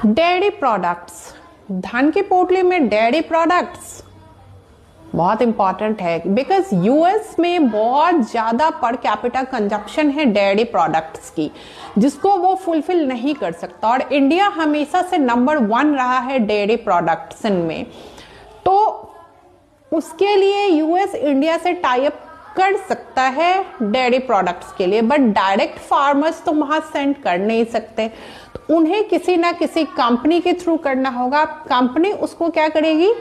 Dairy products, धन की पोटली में डेयरी प्रोडक्ट्स बहुत इंपॉर्टेंट है बिकॉज यूएस में बहुत ज़्यादा पर कैपिटा कंजप्शन है डेयरी प्रोडक्ट्स की, जिसको वो फुलफिल नहीं कर सकता। और इंडिया हमेशा से नंबर 1 रहा है डेयरी प्रोडक्ट्स में, तो उसके लिए यूएस इंडिया से टाई अप कर सकता है डेयरी प्रोडक्ट्स के लिए, बट डायरेक्ट फार्मर्स तो वहाँ सेंड कर नहीं सकते, तो उन्हें किसी ना किसी कंपनी के थ्रू करना होगा। कंपनी उसको क्या करेगी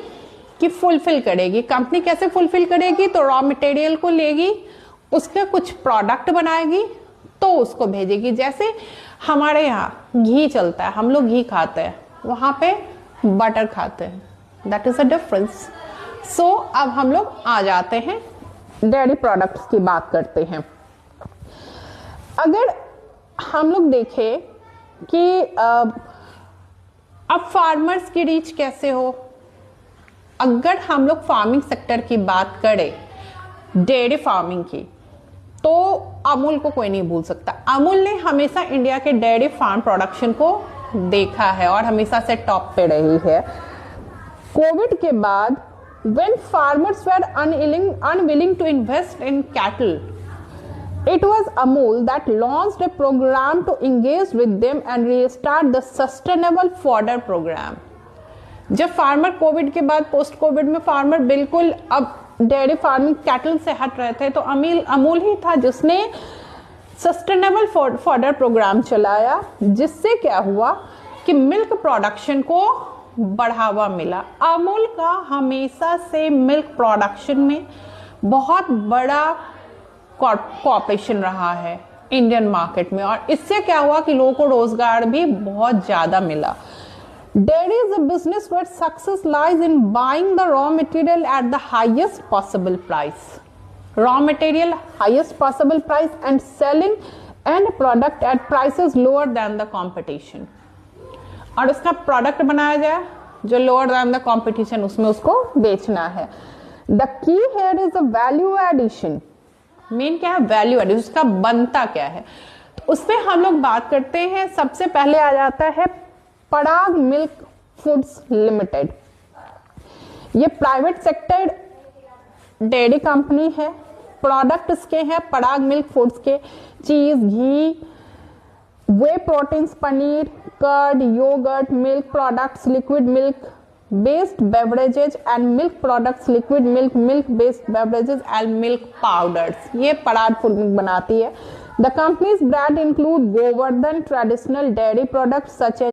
कि फुलफिल करेगी। कंपनी कैसे फुलफिल करेगी? तो रॉ मटेरियल को लेगी, उसका कुछ प्रोडक्ट बनाएगी, तो उसको भेजेगी। जैसे हमारे यहाँ घी चलता है, हम लोग घी खाते हैं, वहाँ पे बटर खाते हैं, दैट इज अ डिफरेंस। सो अब हम लोग आ जाते हैं डेयरी प्रोडक्ट्स की बात करते हैं। अगर हम लोग देखें कि अब फार्मर्स की रीच कैसे हो, अगर हम लोग फार्मिंग सेक्टर की बात करें, डेयरी फार्मिंग की, तो अमूल को कोई नहीं भूल सकता। अमूल ने हमेशा इंडिया के डेयरी फार्म प्रोडक्शन को देखा है और हमेशा से टॉप पे रही है। कोविड के बाद when farmers were unwilling to invest in cattle, it was Amul that launched a program to engage with them and restart the sustainable fodder program. जब फार्मर कोविड के बाद पोस्ट कोविड में farmer बिल्कुल अब dairy farming cattle से हट रहे थे, तो अमूल ही था जिसने सस्टेनेबल फॉडर प्रोग्राम चलाया, जिससे क्या हुआ कि मिल्क प्रोडक्शन को बढ़ावा मिला। अमूल का हमेशा से मिल्क प्रोडक्शन में बहुत बड़ा कॉर्पोरेशन रहा है इंडियन मार्केट में, और इससे क्या हुआ कि लोगों को रोजगार भी बहुत ज्यादा मिला। Dairy is a business where success lies in buying the raw material at the highest possible price. Raw material highest possible price and selling end product at prices lower than the competition. और उसका product बनाया जाए जो lower than the competition, उसमें उसको बेचना है। The key here is a value addition. Main क्या है? Value addition. उसका बनता क्या है, तो उस पर हम लोग बात करते हैं। सबसे पहले आ जाता है पराग मिल्क फूड्स लिमिटेड। ये प्राइवेट सेक्टर डेयरी कंपनी है। प्रोडक्ट इसके हैं पराग मिल्क फूड्स के, cheese, ghee, whey proteins, paneer, curd, yogurt, milk products, liquid milk based beverages and milk products, liquid milk, milk based beverages and milk powders, ये Parag food बनाती है। The company's brand include Govardhan traditional dairy products such as